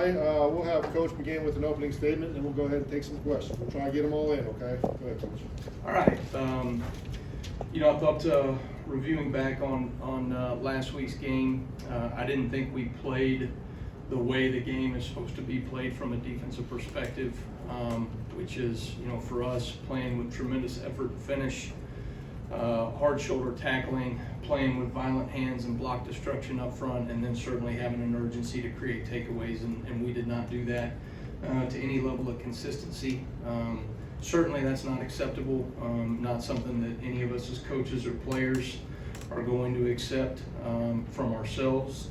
We'll have Coach begin with an opening statement, and we'll go ahead and take some questions. We'll try and get them all in, okay? Go ahead, Coach. All right. I thought reviewing back on last week's game, I didn't think we played the way the game is supposed to be played from a defensive perspective, which is, for us, playing with tremendous effort and finish, hard shoulder tackling, playing with violent hands and block destruction up front, and then certainly having an urgency to create takeaways, and we did not do that to any level of consistency. Certainly that's not acceptable, not something that any of us as coaches or players are going to accept from ourselves.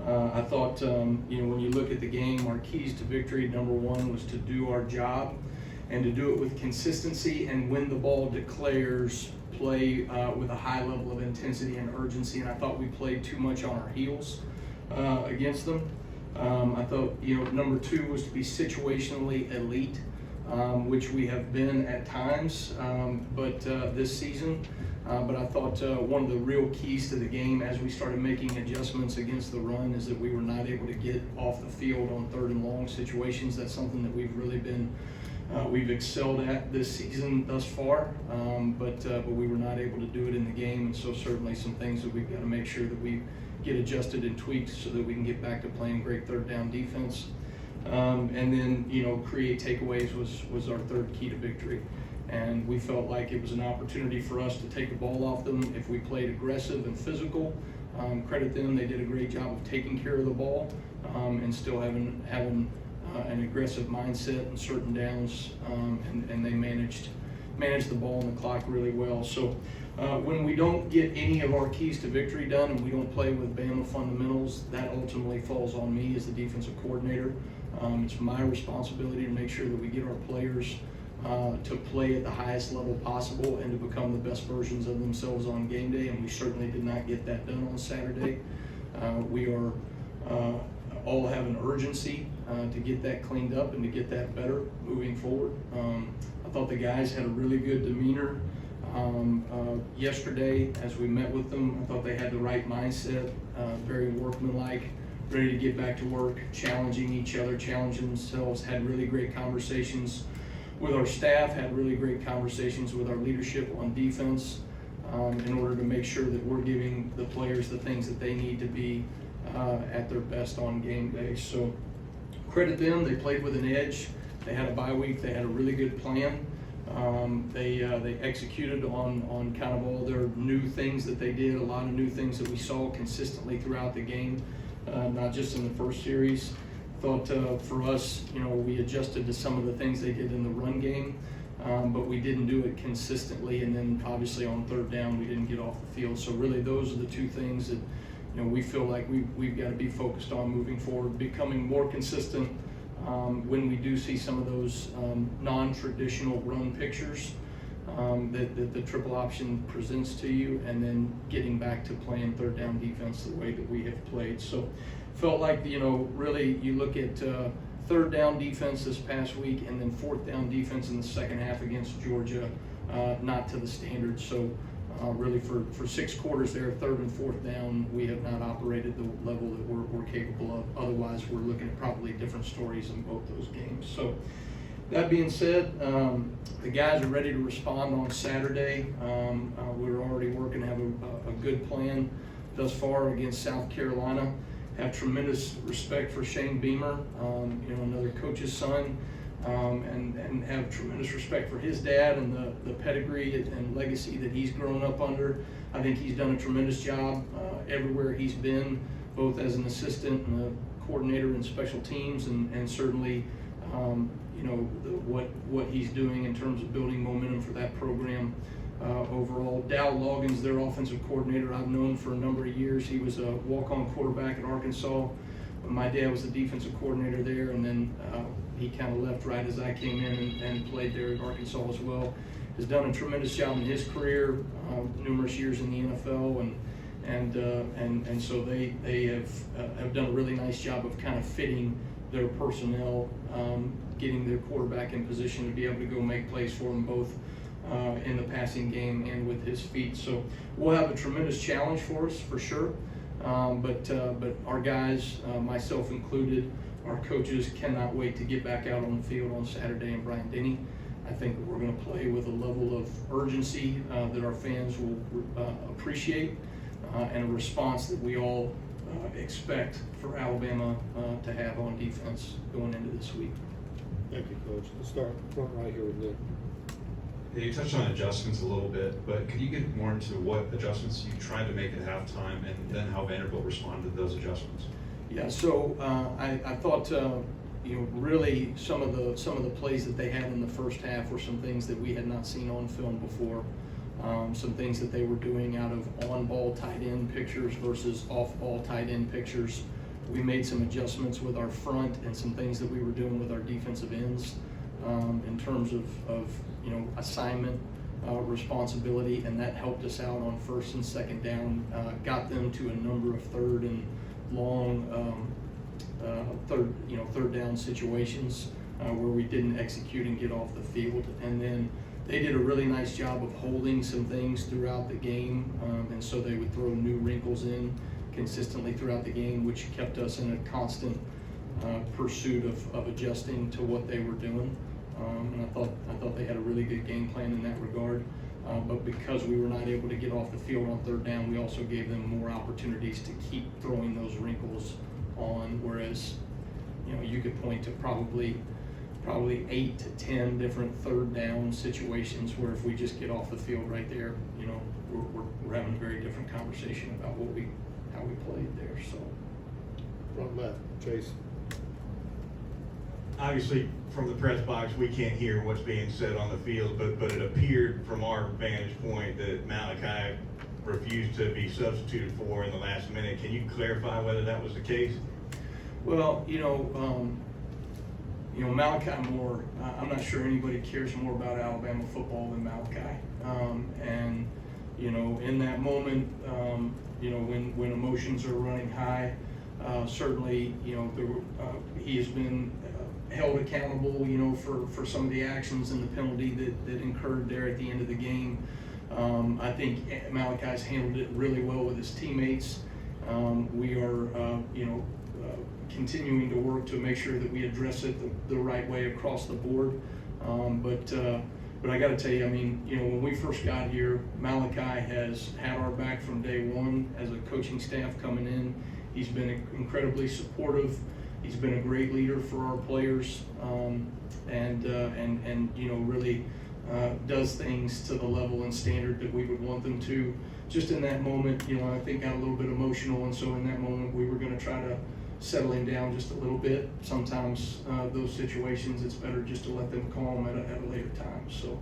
I thought, when you look at the game, our keys to victory, number one, was to do our job and to do it with consistency, and when the ball declares, play with a high level of intensity and urgency. And I thought we played too much on our heels against them. I thought, number two was to be situationally elite, which we have been at times, but this season. But I thought one of the real keys to the game as we started making adjustments against the run is that we were not able to get off the field on third and long situations. That's something that we've really been we've excelled at this season thus far, but we were not able to do it in the game, and so certainly some things that we've got to make sure that we get adjusted and tweaked so that we can get back to playing great third down defense. And then, create takeaways was our third key to victory. And we felt like it was an opportunity for us to take the ball off them if we played aggressive and physical. Credit them, they did a great job of taking care of the ball and still having an aggressive mindset in certain downs, and they managed the ball and the clock really well. So when we don't get any of our keys to victory done and we don't play with Bama fundamentals, that ultimately falls on me as the defensive coordinator. It's my responsibility to make sure that we get our players to play at the highest level possible and to become the best versions of themselves on game day, and we certainly did not get that done on Saturday. We are all have an urgency to get that cleaned up and to get that better moving forward. I thought the guys had a really good demeanor yesterday as we met with them. I thought they had the right mindset, very workmanlike, ready to get back to work, challenging each other, challenging themselves, had really great conversations with our staff, had really great conversations with our leadership on defense in order to make sure that we're giving the players the things that they need to be at their best on game day. So credit them, they played with an edge. They had a bye week, they had a really good plan. They executed on kind of all their new things that they did, a lot of new things that we saw consistently throughout the game, not just in the first series. Thought for us, we adjusted to some of the things they did in the run game, but we didn't do it consistently, and then obviously on third down we didn't get off the field. So really those are the two things that we feel like we've got to be focused on moving forward, becoming more consistent when we do see some of those non-traditional run pictures that the triple option presents to you, and then getting back to playing third down defense the way that we have played. So felt like, really you look at third down defense this past week and then fourth down defense in the second half against Georgia, not to the standard. So really for 6 quarters there, third and fourth down, we have not operated the level that we're capable of. Otherwise, we're looking at probably different stories in both those games. So that being said, the guys are ready to respond on Saturday. We're already working to have a good plan thus far against South Carolina. Have tremendous respect for Shane Beamer, another coach's son, and have tremendous respect for his dad and the pedigree and legacy that he's grown up under. I think he's done a tremendous job everywhere he's been, both as an assistant and a coordinator in special teams, and certainly what he's doing in terms of building momentum for that program overall. Dow Loggins, their offensive coordinator, I've known for a number of years. He was a walk-on quarterback at Arkansas. My dad was the defensive coordinator there, and then he kind of left right as I came in and played there at Arkansas as well. Has done a tremendous job in his career, numerous years in the NFL, and so they have done a really nice job of kind of fitting their personnel, getting their quarterback in position to be able to go make plays for them both in the passing game and with his feet. So we'll have a tremendous challenge for us for sure. But our guys, myself included, Our coaches cannot wait to get back out on the field on Saturday in Bryant-Denny. I think we're going to play with a level of urgency that our fans will appreciate, and a response that we all expect for Alabama to have on defense going into this week. Thank you, Coach. Let's start front right here with Nick. Yeah, you touched on adjustments a little bit, but could you get more into what adjustments you tried to make at halftime, and then how Vanderbilt responded to those adjustments? Yeah, so I thought really some of the plays that they had in the first half were some things that we had not seen on film before. Some things that they were doing out of on-ball tight end pictures versus off-ball tight end pictures. We made some adjustments with our front and some things that we were doing with our defensive ends in terms of assignment responsibility, and that helped us out on first and second down. Got them to a number of third and long third down situations where we didn't execute and get off the field, and then they did a really nice job of holding some things throughout the game, and so they would throw new wrinkles in consistently throughout the game, which kept us in a constant pursuit of adjusting to what they were doing. And I thought they had a really good game plan in that regard. But because we were not able to get off the field on third down, we also gave them more opportunities to keep throwing those wrinkles on. Whereas, you could point to probably 8 to 10 different third down situations where if we just get off the field right there, we're having a very different conversation about how we played there. So, Front left, Chase. Obviously, from the press box, we can't hear what's being said on the field, but it appeared from our vantage point that Malachi refused to be substituted for in the last minute. Can you clarify whether that was the case? Well, Malachi Moore, I'm not sure anybody cares more about Alabama football than Malachi. And in that moment, when emotions are running high, certainly, he has been held accountable, for some of the actions and the penalty that incurred there at the end of the game. I think Malachi's handled it really well with his teammates. We are, continuing to work to make sure that we address it the right way across the board. But I got to tell you, when we first got here, Malachi has had our back from day one as a coaching staff coming in. He's been incredibly supportive. He's been a great leader for our players, and really does things to the level and standard that we would want them to. Just in that moment, I think got a little bit emotional, and so in that moment we were going to try to settle him down just a little bit. Sometimes those situations, it's better just to let them calm at a later time. So,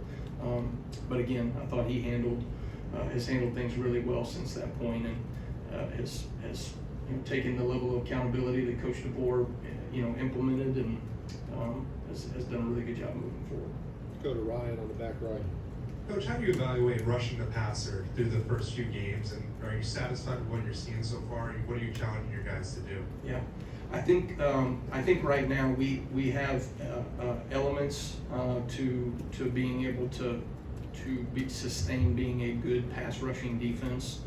but again, I thought he has handled things really well since that point, and has taken the level of accountability that Coach DeBoer implemented, and has done a really good job moving forward. Go to Ryan on the back right. Coach, how do you evaluate rushing the passer through the first few games, and are you satisfied with what you're seeing so far? And what are you challenging your guys to do? Yeah, I think right now we have elements to being able to sustain being a good pass rushing defense.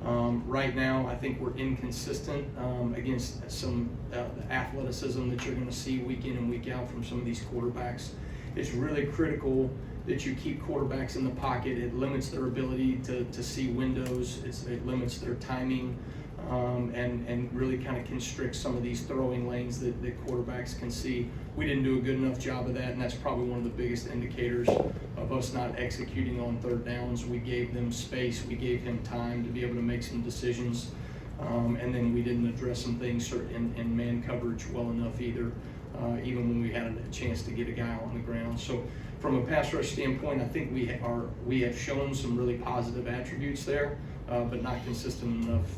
Right now, I think we're inconsistent against some the athleticism that you're going to see week in and week out from some of these quarterbacks. It's really critical that you keep quarterbacks in the pocket. It limits their ability to see windows. It limits their timing, and really kind of constricts some of these throwing lanes that quarterbacks can see. We didn't do a good enough job of that, and that's probably one of the biggest indicators of us not executing on third downs. We gave them space. We gave him time to be able to make some decisions, and then we didn't address some things in man coverage well enough either, even when we had a chance to get a guy on the ground. So from a pass rush standpoint, I think we have shown some really positive attributes there, but not consistent enough,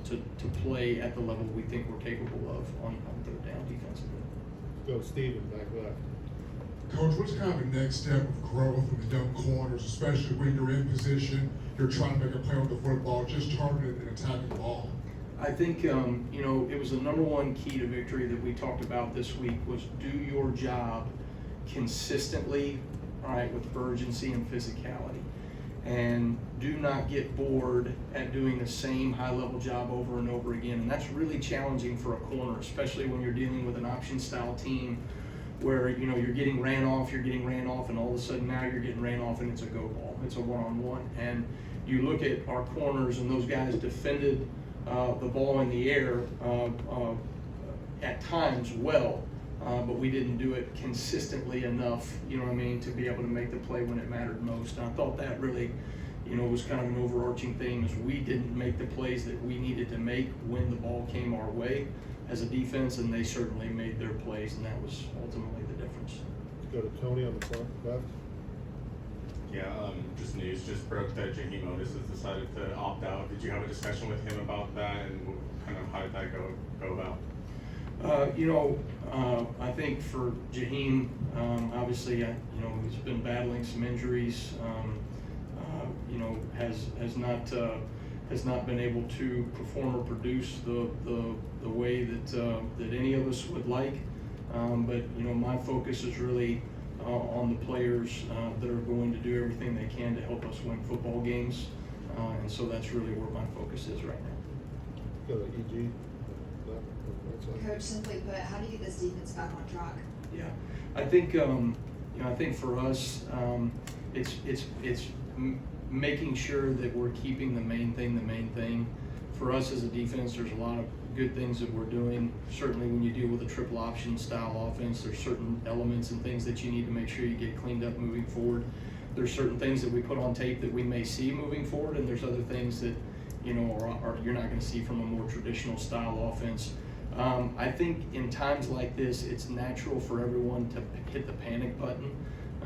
to play at the level we think we're capable of on third down defensively. Go to Steven, back left. Coach, what's kind of the next step of growth in the young corners, especially when you're in position, you're trying to make a play on the football, just targeting and attacking the ball? I think, it was the number one key to victory that we talked about this week was do your job consistently, all right, with urgency and physicality. and do not get bored at doing the same high-level job over and over again. And that's really challenging for a corner, especially when you're dealing with an option-style team where, you know, you're getting ran off, and all of a sudden now you're getting ran off and it's a go ball. It's a one-on-one. And you look at our corners, and those guys defended the ball in the air at times well, but we didn't do it consistently enough, you know what I mean, to be able to make the play when it mattered most. And I thought that really, you know, was kind of an overarching theme, is we didn't make the plays that we needed to make when the ball came our way as a defense, and they certainly made their plays, and that was ultimately the difference. Let's go to Tony on the front left. Yeah, just news just broke that Jaheim Otis has decided to opt out. Did you have a discussion with him about that, and kind of how did that go about? You know, I think for Jaheim, obviously, you know, he's been battling some injuries. You know, has not been able to perform or produce the way that any of us would like. But you know, my focus is really on the players that are going to do everything they can to help us win football games, and so that's really where my focus is right now. Go to EG. Coach, simply put, how do you get this defense back on track? Yeah, I think you know, I think for us, it's making sure that we're keeping the main thing. For us as a defense, there's a lot of good things that we're doing. Certainly when you deal with a triple option style offense, there's certain elements and things that you need to make sure you get cleaned up moving forward. There's certain things that we put on tape that we may see moving forward, and there's other things that, you know, are you're not going to see from a more traditional style offense. I think in times like this, it's natural for everyone to hit the panic button.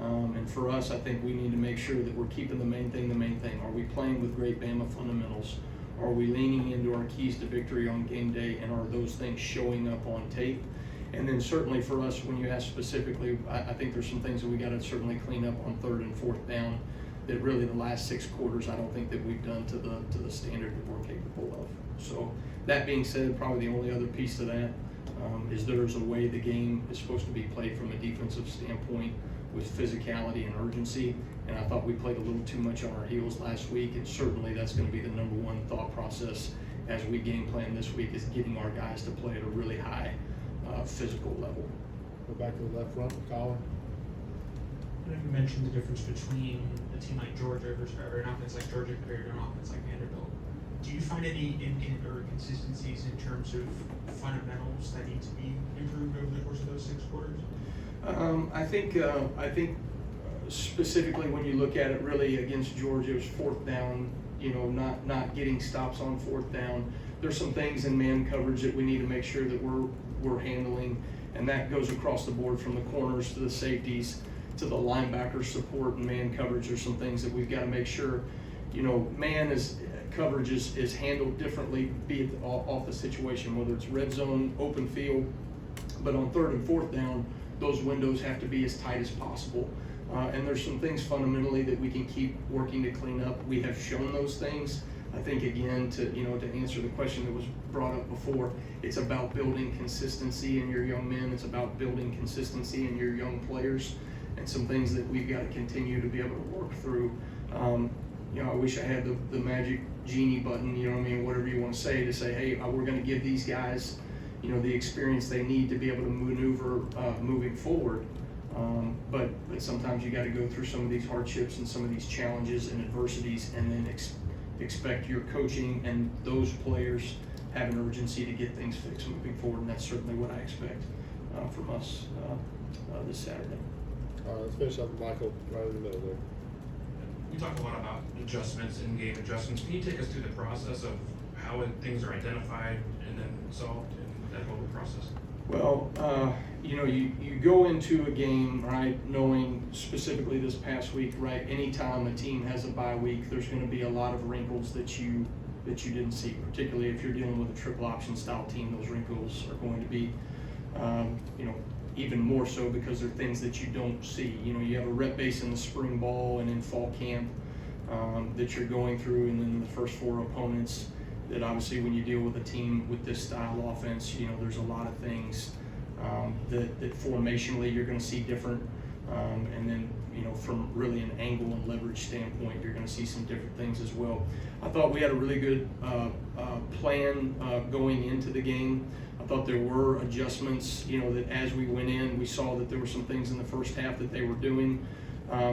And for us, I think we need to make sure that we're keeping the main thing. Are we playing with great Bama fundamentals? Are we leaning into our keys to victory on game day, and are those things showing up on tape? And then certainly for us, when you ask specifically, I think there's some things that we got to certainly clean up on 3rd and 4th down that really the last 6 quarters I don't think that we've done to the standard that we're capable of. So that being said, probably the only other piece to that is there's a way the game is supposed to be played from a defensive standpoint with physicality and urgency, and I thought we played a little too much on our heels last week, and certainly that's going to be the #1 thought process as we game plan this week, is getting our guys to play at a really high physical level. Go back to the left front with Colin. You mentioned the difference between a team like Georgia or an offense like Georgia compared to an offense like Vanderbilt. Do you find any inconsistencies in terms of fundamentals that need to be improved over the course of those 6 quarters? I think specifically when you look at it, really against Georgia, it was 4th down. You know, not getting stops on 4th down. There's some things in man coverage that we need to make sure that we're handling, and that goes across the board from the corners to the safeties to the linebacker support and man coverage. There's some things that we've got to make sure, you know, coverage is handled differently, be it off the situation, whether it's red zone, open field, but on 3rd and 4th down, those windows have to be as tight as possible. And there's some things fundamentally that we can keep working to clean up. We have shown those things. I think again, to answer the question that was brought up before, it's about building consistency in your young men. It's about building consistency in your young players, and some things that we've got to continue to be able to work through. You know, I wish I had the magic genie button, you know what I mean, whatever you want to say hey, we're going to give these guys, you know, the experience they need to be able to maneuver moving forward. But sometimes you got to go through some of these hardships and some of these challenges and adversities, and then expect your coaching and those players have an urgency to get things fixed moving forward, and that's certainly what I expect from us this Saturday. All right, let's finish up with Michael right in the middle there. We talked a lot about adjustments, in-game adjustments. Can you take us through the process of how things are identified and then solved in that whole process? Well, you know, you go into a game, right, knowing specifically this past week, right, anytime a team has a bye week, there's going to be a lot of wrinkles that you didn't see, particularly if you're dealing with a triple option style team. Those wrinkles are going to be, you know, even more so because they're things that you don't see. You know, you have a rep base in the spring ball and in fall camp that you're going through, and then the first 4 opponents that obviously when you deal with a team with this style offense, you know, there's a lot of things that formationally you're going to see different And then, from really an angle and leverage standpoint, you're gonna see some different things as well. I thought we had a really good plan going into the game. I thought there were adjustments, that as we went in, we saw that there were some things in the first half that they were doing.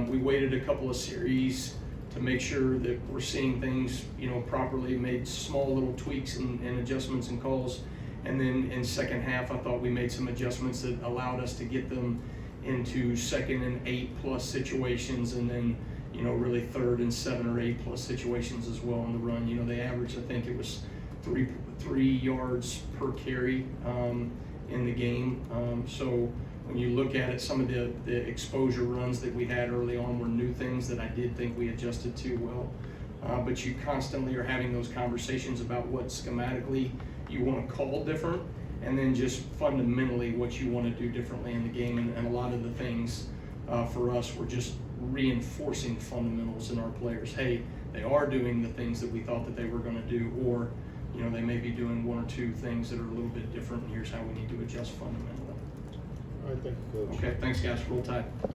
We waited a couple of series to make sure that we're seeing things, properly, made small little tweaks and adjustments and calls. And then in second half, I thought we made some adjustments that allowed us to get them into 2nd and 8+ situations, and then, really 3rd and 7 or 8+ situations as well on the run. They averaged, I think it was 3 yards per carry in the game. So when you look at it, some of the exposure runs that we had early on were new things that I did think we adjusted to well. But you constantly are having those conversations about what schematically you want to call different, and then just fundamentally what you want to do differently in the game. And a lot of the things for us were just reinforcing fundamentals in our players. Hey, they are doing the things that we thought that they were going to do, or they may be doing 1 or 2 things that are a little bit different, and here's how we need to adjust fundamentally. All right, thank you, Coach. Okay, thanks guys, roll tide.